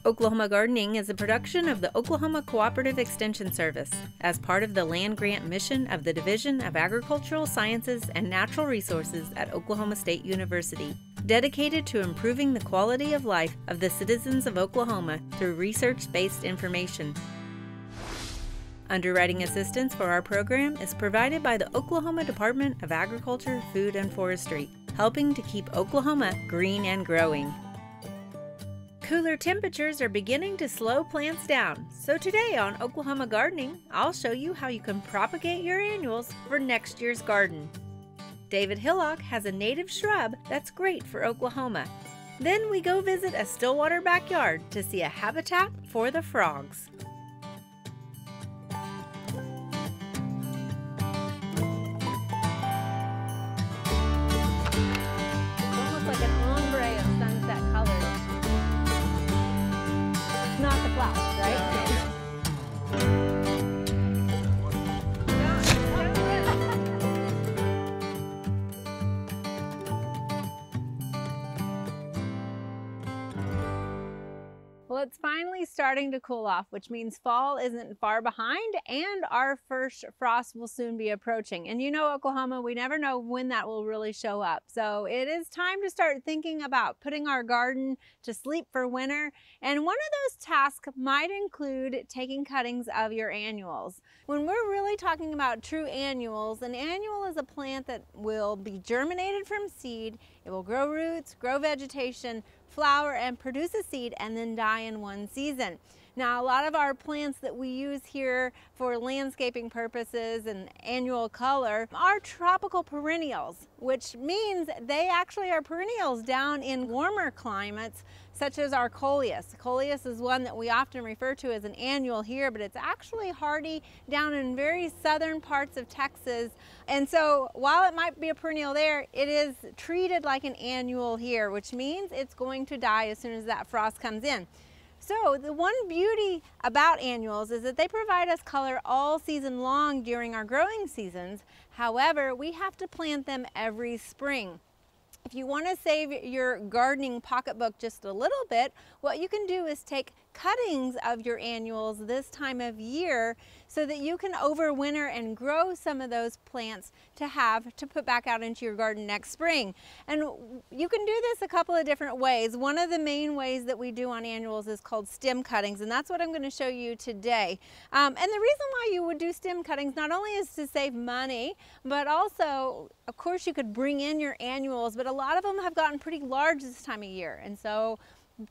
Oklahoma Gardening is a production of the Oklahoma Cooperative Extension Service as part of the land grant mission of the Division of Agricultural Sciences and Natural Resources at Oklahoma State University, dedicated to improving the quality of life of the citizens of Oklahoma through research-based information. Underwriting assistance for our program is provided by the Oklahoma Department of Agriculture, Food, and Forestry, helping to keep Oklahoma green and growing. Cooler temperatures are beginning to slow plants down, so today on Oklahoma Gardening, I'll show you how you can propagate your annuals for next year's garden. David Hillock has a native shrub that's great for Oklahoma. Then we go visit a Stillwater backyard to see a habitat for the frogs. Almost like an ombre of sunset colors. Not the flowers, right? Well, it's finally starting to cool off, which means fall isn't far behind and our first frost will soon be approaching. And you know, Oklahoma, we never know when that will really show up. So it is time to start thinking about putting our garden to sleep for winter. And one of those tasks might include taking cuttings of your annuals. When we're really talking about true annuals, an annual is a plant that will be germinated from seed. It will grow roots, grow vegetation, flower, and produce a seed and then die in one season. Now, a lot of our plants that we use here for landscaping purposes and annual color are tropical perennials, which means they actually are perennials down in warmer climates, such as our coleus. Coleus is one that we often refer to as an annual here, but it's actually hardy down in very southern parts of Texas. And so while it might be a perennial there, it is treated like an annual here, which means it's going to die as soon as that frost comes in. So the one beauty about annuals is that they provide us color all season long during our growing seasons. However, we have to plant them every spring. If you want to save your gardening pocketbook just a little bit, what you can do is take cuttings of your annuals this time of year so that you can overwinter and grow some of those plants to put back out into your garden next spring. And you can do this a couple of different ways. One of the main ways that we do on annuals is called stem cuttings, and that's what I'm going to show you today. And the reason why you would do stem cuttings not only is to save money, but also, of course, you could bring in your annuals, but a lot of them have gotten pretty large this time of year. And so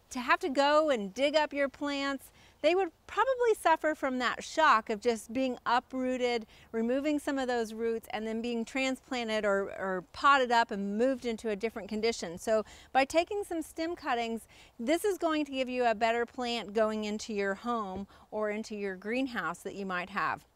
to have to go and dig up your plants, they would probably suffer from that shock of just being uprooted, removing some of those roots, and then being transplanted or potted up and moved into a different condition. So by taking some stem cuttings, this is going to give you a better plant going into your home or into your greenhouse that you might have.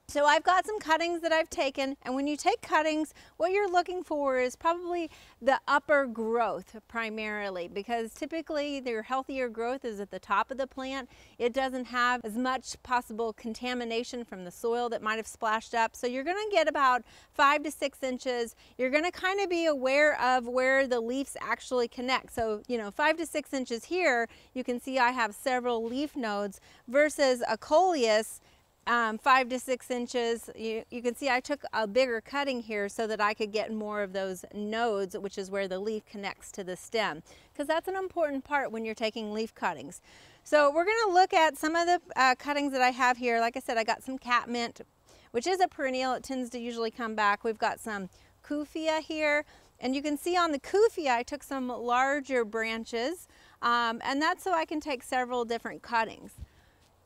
So I've got some cuttings that I've taken, and when you take cuttings, what you're looking for is probably the upper growth primarily, because typically their healthier growth is at the top of the plant. It doesn't have as much possible contamination from the soil that might have splashed up. So you're going to get about 5 to 6 inches. You're going to kind of be aware of where the leaves actually connect. So, you know, 5 to 6 inches here, you can see I have several leaf nodes versus a coleus. 5 to 6 inches, you can see I took a bigger cutting here so that I could get more of those nodes, which is where the leaf connects to the stem, because that's an important part when you're taking leaf cuttings. So we're going to look at some of the cuttings that I have here. Like I said, I got some catmint, which is a perennial. It tends to usually come back. We've got some kufia here, and you can see on the kufia I took some larger branches, and that's so I can take several different cuttings.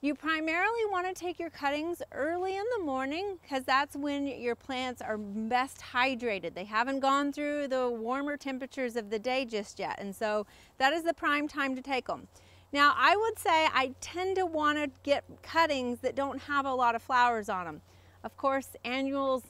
You primarily want to take your cuttings early in the morning because that's when your plants are best hydrated. They haven't gone through the warmer temperatures of the day just yet, and so that is the prime time to take them. Now, I would say I tend to want to get cuttings that don't have a lot of flowers on them. Of course, annuals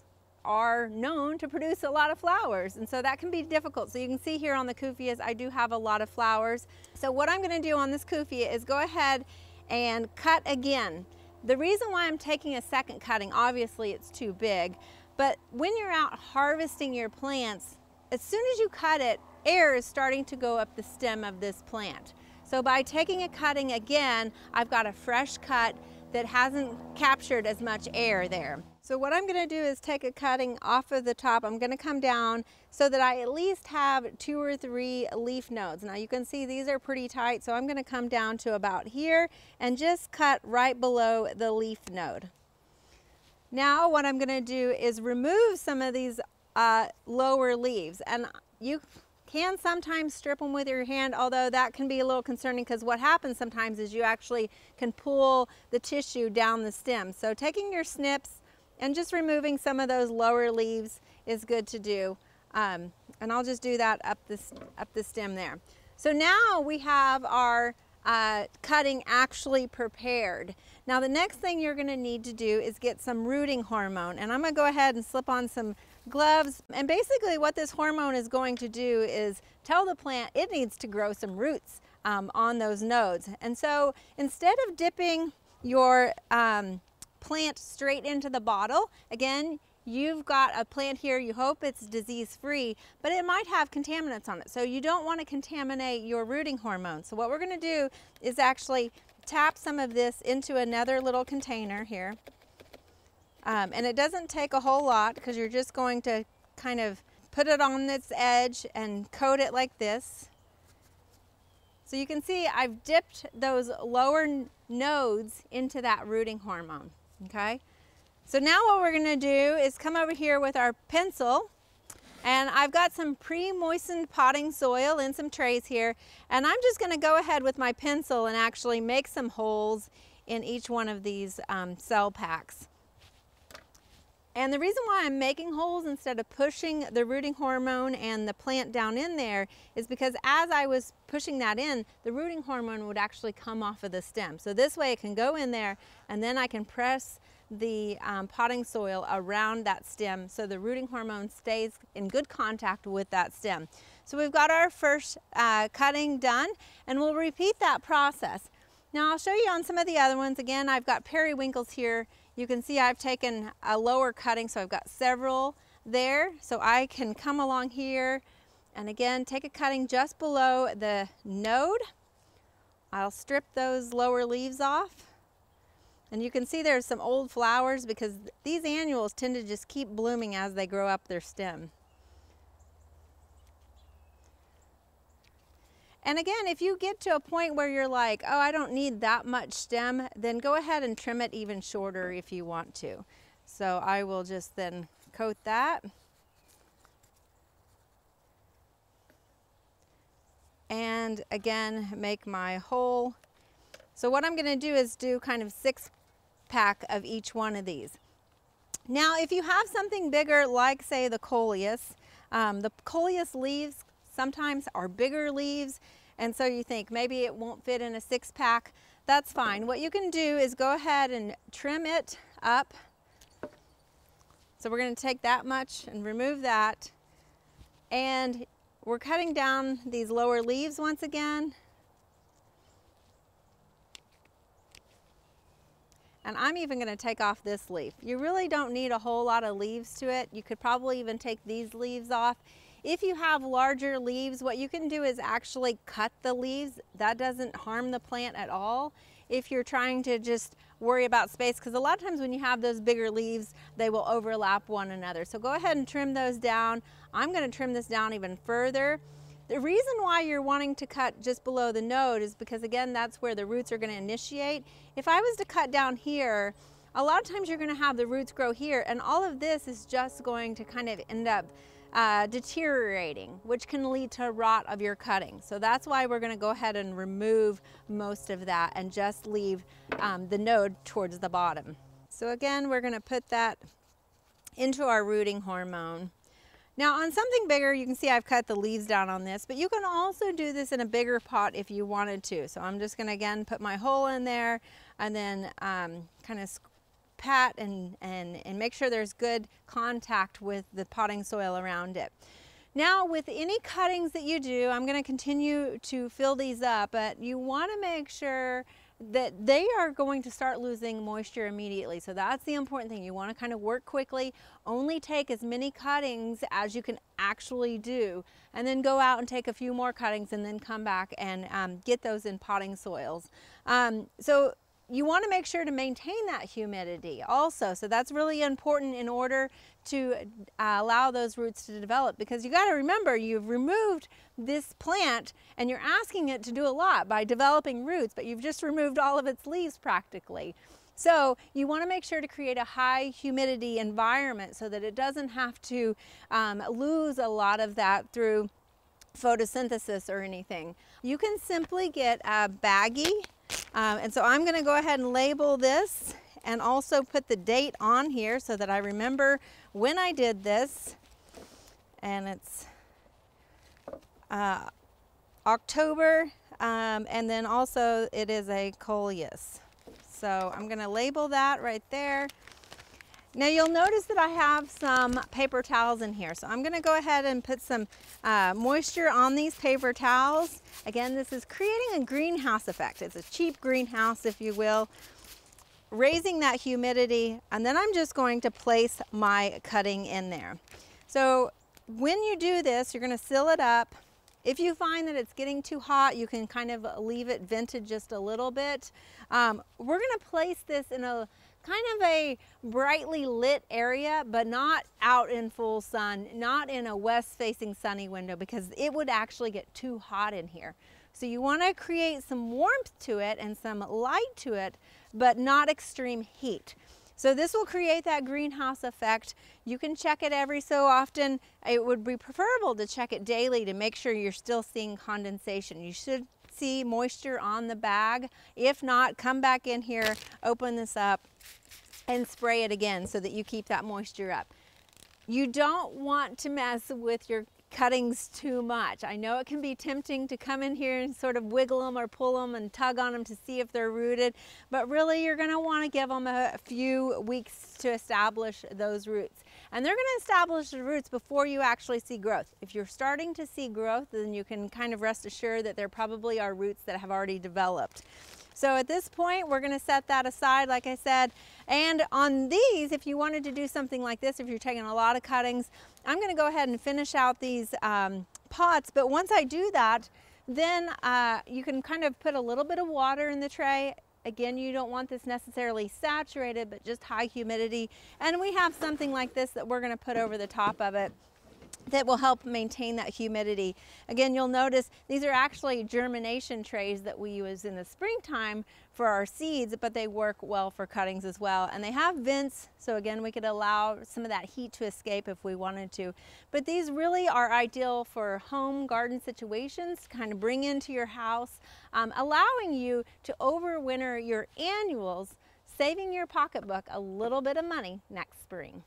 are known to produce a lot of flowers, and so that can be difficult. So you can see here on the kufias, I do have a lot of flowers. So what I'm going to do on this kufia is go ahead and cut again. The reason why I'm taking a second cutting, obviously it's too big, but when you're out harvesting your plants, as soon as you cut it, air is starting to go up the stem of this plant. So by taking a cutting again, I've got a fresh cut that hasn't captured as much air there. So what I'm going to do is take a cutting off of the top. I'm going to come down so that I at least have 2 or 3 leaf nodes. Now you can see these are pretty tight, so I'm going to come down to about here and just cut right below the leaf node. Now what I'm going to do is remove some of these lower leaves, and you can sometimes strip them with your hand, although that can be a little concerning because what happens sometimes is you actually can pull the tissue down the stem. So taking your snips and just removing some of those lower leaves is good to do. And I'll just do that up the stem there. So now we have our cutting actually prepared. Now the next thing you're going to need to do is get some rooting hormone, and I'm going to go ahead and slip on some gloves. And basically what this hormone is going to do is tell the plant it needs to grow some roots on those nodes. And so instead of dipping your plant straight into the bottle, again, you've got a plant here, you hope it's disease-free, but it might have contaminants on it. So you don't want to contaminate your rooting hormone. So what we're going to do is actually tap some of this into another little container here. And it doesn't take a whole lot because you're just going to kind of put it on this edge and coat it like this. So you can see I've dipped those lower nodes into that rooting hormone, okay? So now what we're gonna do is come over here with our pencil, and I've got some pre-moistened potting soil in some trays here, and I'm just gonna go ahead with my pencil and actually make some holes in each one of these cell packs. And the reason why I'm making holes instead of pushing the rooting hormone and the plant down in there is because as I was pushing that in, the rooting hormone would actually come off of the stem. So this way it can go in there, and then I can press the potting soil around that stem so the rooting hormone stays in good contact with that stem. So we've got our first cutting done, and we'll repeat that process. Now I'll show you on some of the other ones. Again, I've got periwinkles here. You can see I've taken a lower cutting, so I've got several there. So I can come along here and again take a cutting just below the node. I'll strip those lower leaves off. And you can see there's some old flowers because these annuals tend to just keep blooming as they grow up their stem. And again, if you get to a point where you're like, oh, I don't need that much stem, then go ahead and trim it even shorter if you want to. So I will just then coat that. And again, make my hole. So what I'm going to do is do kind of 6-pack of each one of these. Now, if you have something bigger, like say the coleus leaves sometimes are bigger leaves, and so you think maybe it won't fit in a 6-pack. That's fine. What you can do is go ahead and trim it up. So we're going to take that much and remove that, and we're cutting down these lower leaves once again. And I'm even going to take off this leaf. You really don't need a whole lot of leaves to it. You could probably even take these leaves off. If you have larger leaves, what you can do is actually cut the leaves. That doesn't harm the plant at all if you're trying to just worry about space, because a lot of times when you have those bigger leaves, they will overlap one another. So go ahead and trim those down. I'm going to trim this down even further. The reason why you're wanting to cut just below the node is because, again, that's where the roots are going to initiate. If I was to cut down here, a lot of times you're going to have the roots grow here, and all of this is just going to kind of end up deteriorating, which can lead to rot of your cutting. So that's why we're going to go ahead and remove most of that and just leave the node towards the bottom. So again, we're going to put that into our rooting hormone. Now on something bigger, you can see I've cut the leaves down on this, but you can also do this in a bigger pot if you wanted to. So I'm just going to again put my hole in there and then kind of pat and make sure there's good contact with the potting soil around it. Now with any cuttings that you do, I'm going to continue to fill these up, but you want to make sure that they are going to start losing moisture immediately. So that's the important thing. You want to kind of work quickly, only take as many cuttings as you can actually do, and then go out and take a few more cuttings and then come back and get those in potting soils. So you want to make sure to maintain that humidity also. So that's really important in order to allow those roots to develop, because you got to remember, you've removed this plant and you're asking it to do a lot by developing roots, but you've just removed all of its leaves practically. So you want to make sure to create a high humidity environment so that it doesn't have to lose a lot of that through photosynthesis or anything. You can simply get a baggie. And so I'm going to go ahead and label this and also put the date on here so that I remember when I did this. And it's October, and then also it is a coleus. So I'm going to label that right there. Now you'll notice that I have some paper towels in here. So I'm going to go ahead and put some moisture on these paper towels. Again, this is creating a greenhouse effect. It's a cheap greenhouse, if you will, raising that humidity. And then I'm just going to place my cutting in there. So when you do this, you're going to seal it up. If you find that it's getting too hot, you can kind of leave it vented just a little bit. We're going to place this in a kind of a brightly lit area, but not out in full sun, not in a west-facing sunny window, because it would actually get too hot in here. So you want to create some warmth to it and some light to it, but not extreme heat. So this will create that greenhouse effect. You can check it every so often. It would be preferable to check it daily to make sure you're still seeing condensation. You should see moisture on the bag. If not, come back in here, open this up, and spray it again so that you keep that moisture up. You don't want to mess with your cuttings too much. I know it can be tempting to come in here and sort of wiggle them or pull them and tug on them to see if they're rooted, but really you're going to want to give them a few weeks to establish those roots. And they're going to establish the roots before you actually see growth. If you're starting to see growth, then you can kind of rest assured that there probably are roots that have already developed. So at this point, we're going to set that aside, like I said. And on these, if you wanted to do something like this, if you're taking a lot of cuttings, I'm going to go ahead and finish out these pots. But once I do that, then you can kind of put a little bit of water in the tray. Again, you don't want this necessarily saturated, but just high humidity. And we have something like this that we're going to put over the top of it that will help maintain that humidity. Again, you'll notice these are actually germination trays that we use in the springtime for our seeds, but they work well for cuttings as well. And they have vents, so again, we could allow some of that heat to escape if we wanted to. But these really are ideal for home garden situations, kind of bring into your house, allowing you to overwinter your annuals, saving your pocketbook a little bit of money next spring.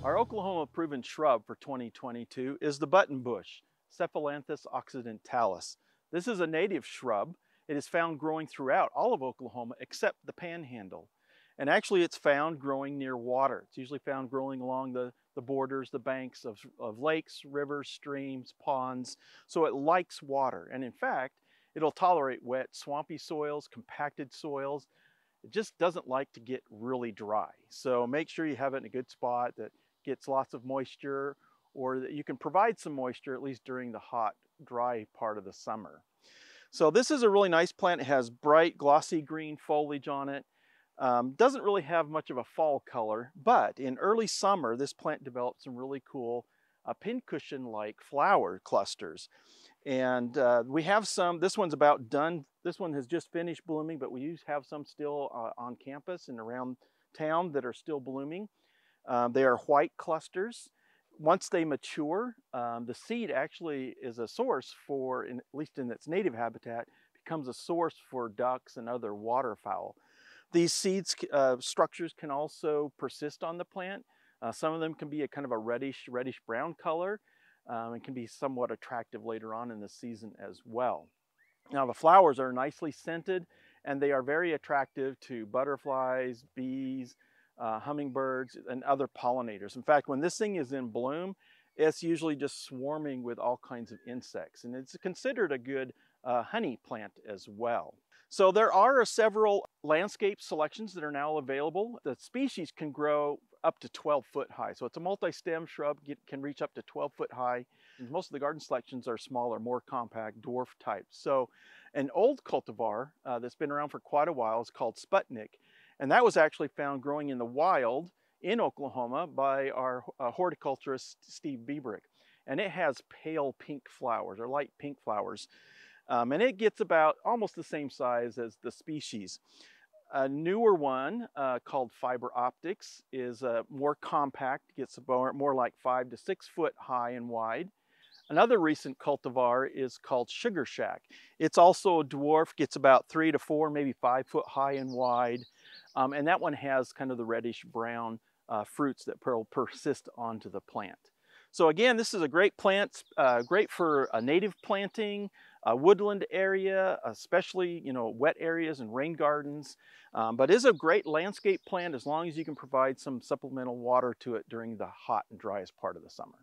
Our Oklahoma proven shrub for 2022 is the button bush, Cephalanthus occidentalis. This is a native shrub. It is found growing throughout all of Oklahoma except the Panhandle. And actually it's found growing near water. It's usually found growing along the borders, the banks of lakes, rivers, streams, ponds. So it likes water. And in fact, it'll tolerate wet, swampy soils, compacted soils. It just doesn't like to get really dry. So make sure you have it in a good spot that gets lots of moisture, or that you can provide some moisture at least during the hot, dry part of the summer. So this is a really nice plant. It has bright, glossy green foliage on it. Doesn't really have much of a fall color, but in early summer, this plant developed some really cool pincushion-like flower clusters. And we have some, this one's about done. This one has just finished blooming, but we have some still on campus and around town that are still blooming. They are white clusters. Once they mature, the seed actually is a source for, at least in its native habitat, becomes a source for ducks and other waterfowl. These seeds structures can also persist on the plant. Some of them can be a kind of a reddish brown color and can be somewhat attractive later on in the season as well. Now the flowers are nicely scented and they are very attractive to butterflies, bees, hummingbirds, and other pollinators. In fact, when this thing is in bloom, it's usually just swarming with all kinds of insects, and it's considered a good honey plant as well. So there are several landscape selections that are now available. The species can grow up to 12 foot high. So it's a multi-stem shrub, can reach up to 12 foot high. And most of the garden selections are smaller, more compact, dwarf types. So an old cultivar that's been around for quite a while is called Sputnik. And that was actually found growing in the wild in Oklahoma by our horticulturist, Steve Biebrick. And it has pale pink flowers, or light pink flowers. And it gets about almost the same size as the species. A newer one called Fiber Optics is more compact, gets more like 5 to 6 foot high and wide. Another recent cultivar is called Sugar Shack. It's also a dwarf, gets about 3 to 4, maybe 5 foot high and wide. And that one has kind of the reddish brown fruits that will persist onto the plant. So again, this is a great plant, great for a native planting, a woodland area, especially wet areas and rain gardens, but is a great landscape plant as long as you can provide some supplemental water to it during the hot and driest part of the summer.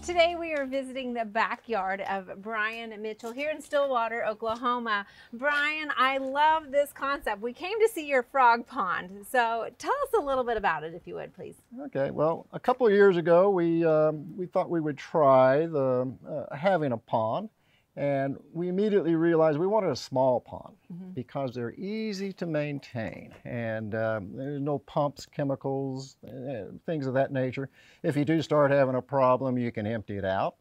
Today we are visiting the backyard of Brian Mitchell here in Stillwater, Oklahoma. Brian, I love this concept. We came to see your frog pond, so tell us a little bit about it, if you would, please. Okay, well, a couple of years ago, we thought we would try having a pond, and we immediately realized we wanted a small pond because they're easy to maintain, and there's no pumps, chemicals, things of that nature. If you do start having a problem, you can empty it out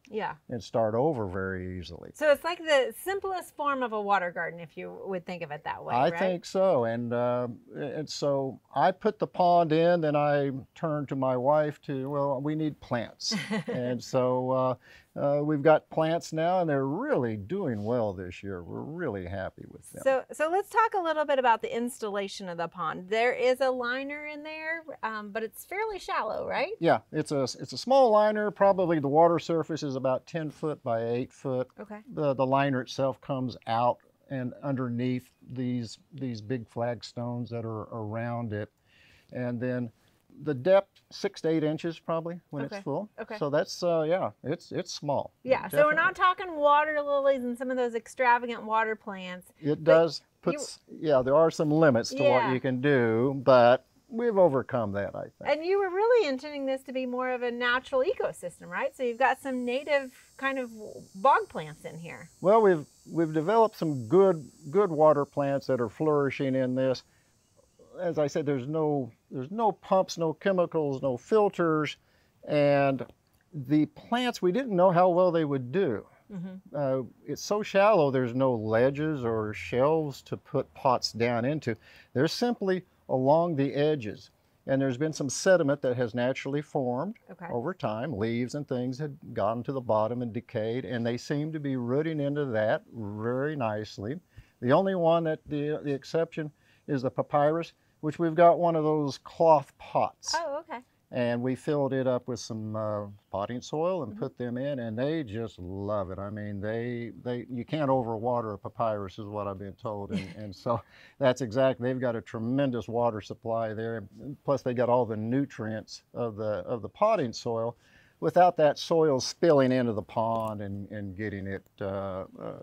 and start over very easily. So it's like the simplest form of a water garden, if you would think of it that way, right? I think so, and so I put the pond in, then I turned to my wife well, we need plants. And so we've got plants now, and they're really doing well this year. We're really happy with them. So let's talk a little bit about the installation of the pond. There is a liner in there, but it's fairly shallow, right? Yeah, it's a small liner. Probably the water surface is about 10 foot by 8 foot. Okay. The liner itself comes out and underneath these big flagstones that are around it, and then the depth 6 to 8 inches probably when it's full. Okay. So that's yeah, it's small. Yeah. So we're not talking water lilies and some of those extravagant water plants. It does yeah, there are some limits to what you can do, but we've overcome that, I think. And you were really intending this to be more of a natural ecosystem, right? So you've got some native kind of bog plants in here. Well, we've developed some good water plants that are flourishing in this. As I said, there's no pumps, no chemicals, no filters, and the plants, we didn't know how well they would do. It's so shallow, there's no ledges or shelves to put pots down into. They're simply along the edges, and there's been some sediment that has naturally formed over time. Leaves and things had gotten to the bottom and decayed, and they seem to be rooting into that very nicely. The only one that the exception is the papyrus, which we've got one of those cloth pots. Oh, okay. And we filled it up with some potting soil and put them in, and they just love it. I mean, you can't overwater a papyrus is what I've been told, and so that's exactly, they've got a tremendous water supply there. Plus they got all the nutrients of the potting soil without that soil spilling into the pond and getting it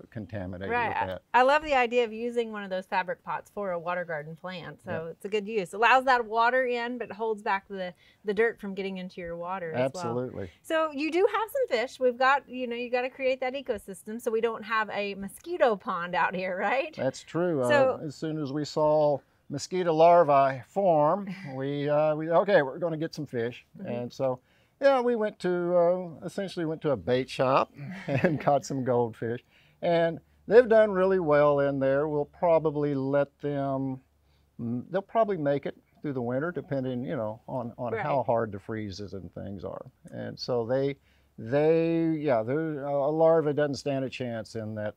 contaminated with that. I love the idea of using one of those fabric pots for a water garden plant. So it's a good use. Allows that water in, but holds back the dirt from getting into your water as well. Absolutely. So you do have some fish. We've got, you got to create that ecosystem so we don't have a mosquito pond out here, right? That's true. So, as soon as we saw mosquito larvae form, okay, we're going to get some fish. And so, yeah, we went to, essentially went to a bait shop and caught some goldfish. And they've done really well in there. We'll probably let them they'll probably make it through the winter, depending, on Right. how hard the freezes and things are. And so a larva doesn't stand a chance in that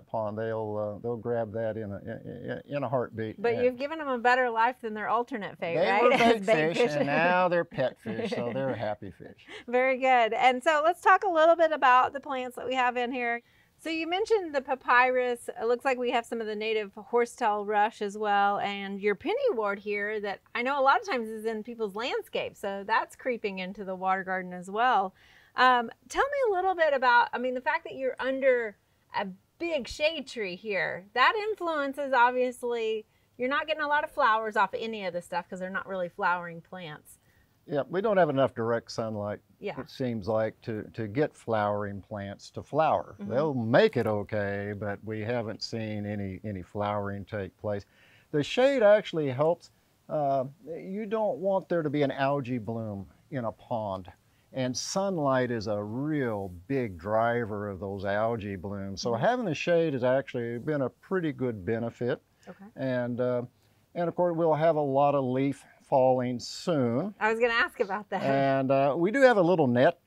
pond. They'll grab that in a heartbeat. But And you've given them a better life than their alternate fate, they right? were As bait fish, and now they're pet fish, so they're happy fish. Very good. And so let's talk a little bit about the plants that we have in here. So you mentioned the papyrus. It looks like we have some of the native horsetail rush as well, and your pennywort here that I know a lot of times is in people's landscape. So that's creeping into the water garden as well. Tell me a little bit about, the fact that you're under a big shade tree here, that influences, obviously, you're not getting a lot of flowers off of any of this stuff because they're not really flowering plants. Yeah, we don't have enough direct sunlight, Yeah. it seems like, to get flowering plants to flower. They'll make it okay, but we haven't seen any flowering take place. The shade actually helps. You don't want there to be an algae bloom in a pond. And sunlight is a real big driver of those algae blooms. So having the shade has actually been a pretty good benefit. Okay. And of course, we'll have a lot of leaf falling soon. I was going to ask about that. And we do have a little net.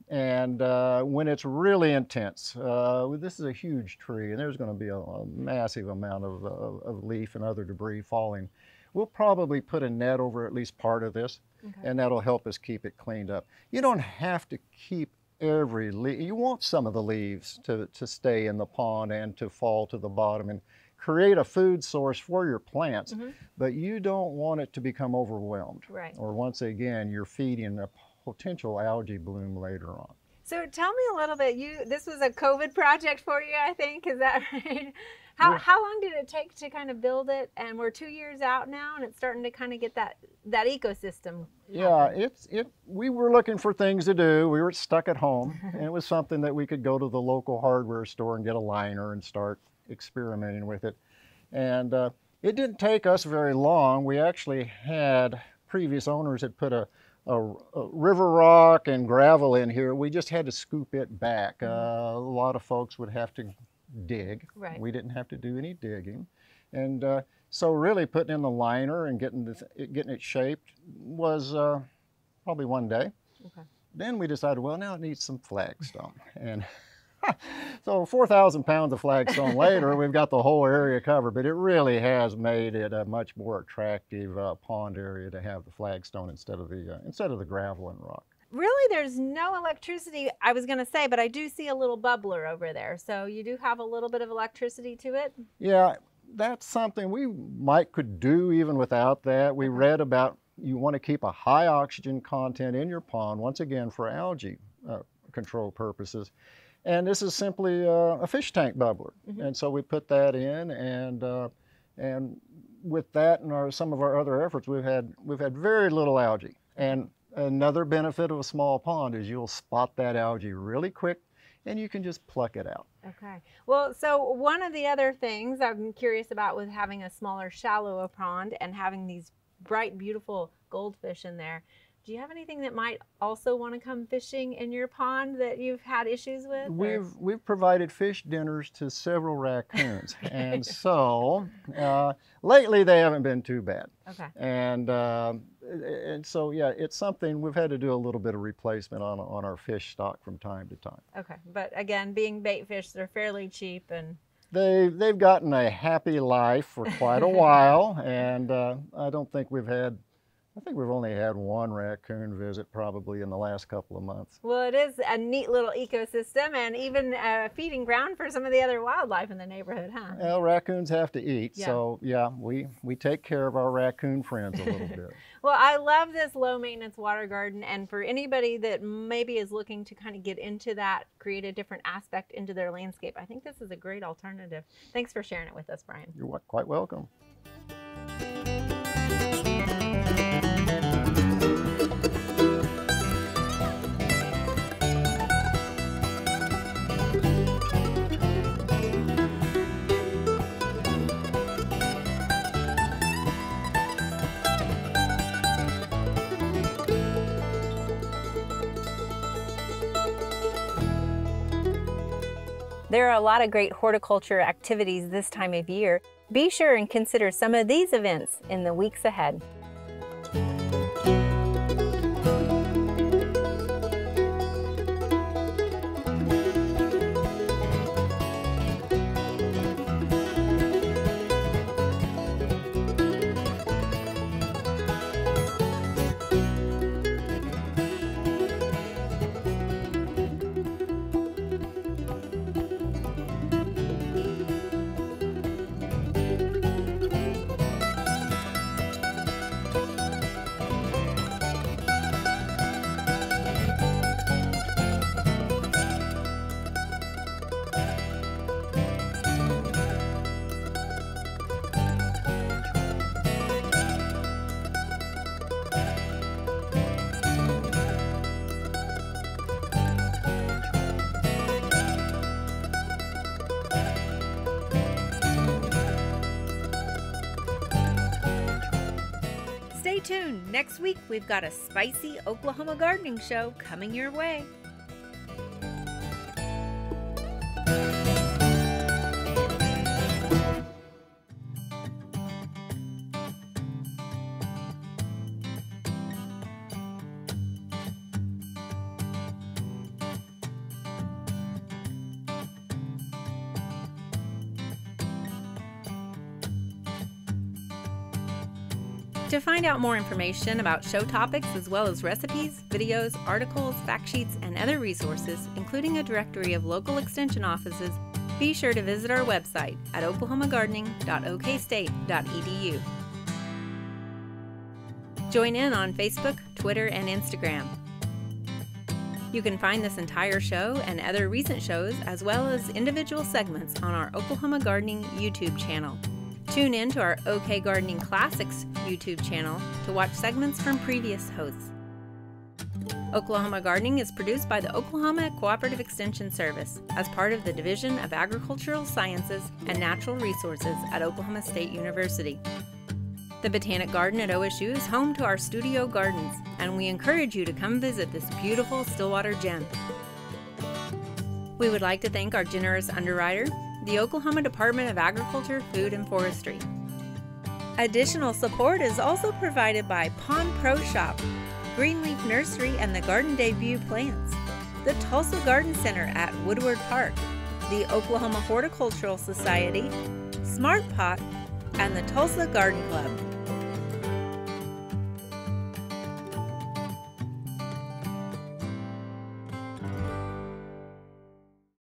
And when it's really intense, this is a huge tree, and there's going to be a massive amount of leaf and other debris falling. We'll probably put a net over at least part of this. Okay. And that'll help us keep it cleaned up. You don't have to keep every leaf. You want some of the leaves to stay in the pond and to fall to the bottom and create a food source for your plants, but you don't want it to become overwhelmed. Right. Or once again, you're feeding a potential algae bloom later on. So tell me a little bit, this was a COVID project for you, I think, is that right? How long did it take to kind of build it? And we're 2 years out now, and it's starting to kind of get that ecosystem. Yeah, we were looking for things to do. We were stuck at home, and it was something that we could go to the local hardware store and get a liner and start experimenting with it. And it didn't take us very long. We actually had previous owners had put a river rock and gravel in here. We just had to scoop it back. A lot of folks would have to dig. Right. We didn't have to do any digging. And so really putting in the liner and getting it shaped was probably one day. Okay. Then we decided, well, now it needs some flagstone. And so 4,000 pounds of flagstone later, we've got the whole area covered, but it really has made it a much more attractive pond area to have the flagstone instead of the gravel and rock. Really, there's no electricity, I was going to say, but I do see a little bubbler over there. So you do have a little bit of electricity to it? Yeah, that's something we could do even without that. We read about you want to keep a high oxygen content in your pond, once again, for algae control purposes. And this is simply a fish tank bubbler. And so we put that in, and with that and some of our other efforts, we've had very little algae. And another benefit of a small pond is you'll spot that algae really quick, and you can just pluck it out. Okay. Well, so one of the other things I'm curious about with having a smaller, shallower pond and having these bright, beautiful goldfish in there, do you have anything that might also want to come fishing in your pond that you've had issues with? We've provided fish dinners to several raccoons, and so lately they haven't been too bad. Okay. And so yeah, it's something we've had to do a little bit of replacement on our fish stock from time to time. Okay, but again, being bait fish, they're fairly cheap and. They've gotten a happy life for quite a while, and I think we've only had one raccoon visit probably in the last couple of months. Well, it is a neat little ecosystem and even a feeding ground for some of the other wildlife in the neighborhood, huh? Well, raccoons have to eat, Yeah. so yeah, we take care of our raccoon friends a little bit. Well, I love this low maintenance water garden, and for anybody that maybe is looking to kind of get into that, create a different aspect into their landscape, I think this is a great alternative. Thanks for sharing it with us, Brian. You're quite welcome. There are a lot of great horticulture activities this time of year. Be sure and consider some of these events in the weeks ahead. Stay tuned. Next week, we've got a spicy Oklahoma gardening show coming your way. To find out more information about show topics as well as recipes, videos, articles, fact sheets, and other resources, including a directory of local extension offices, be sure to visit our website at oklahomagardening.okstate.edu. Join in on Facebook, Twitter, and Instagram. You can find this entire show and other recent shows as well as individual segments on our Oklahoma Gardening YouTube channel. Tune in to our OK Gardening Classics YouTube channel to watch segments from previous hosts. Oklahoma Gardening is produced by the Oklahoma Cooperative Extension Service as part of the Division of Agricultural Sciences and Natural Resources at Oklahoma State University. The Botanic Garden at OSU is home to our studio gardens, and we encourage you to come visit this beautiful Stillwater gem. We would like to thank our generous underwriter, the Oklahoma Department of Agriculture, Food, and Forestry. Additional support is also provided by Pond Pro Shop, Greenleaf Nursery and the Garden Debut Plants, the Tulsa Garden Center at Woodward Park, the Oklahoma Horticultural Society, Smart Pot, and the Tulsa Garden Club.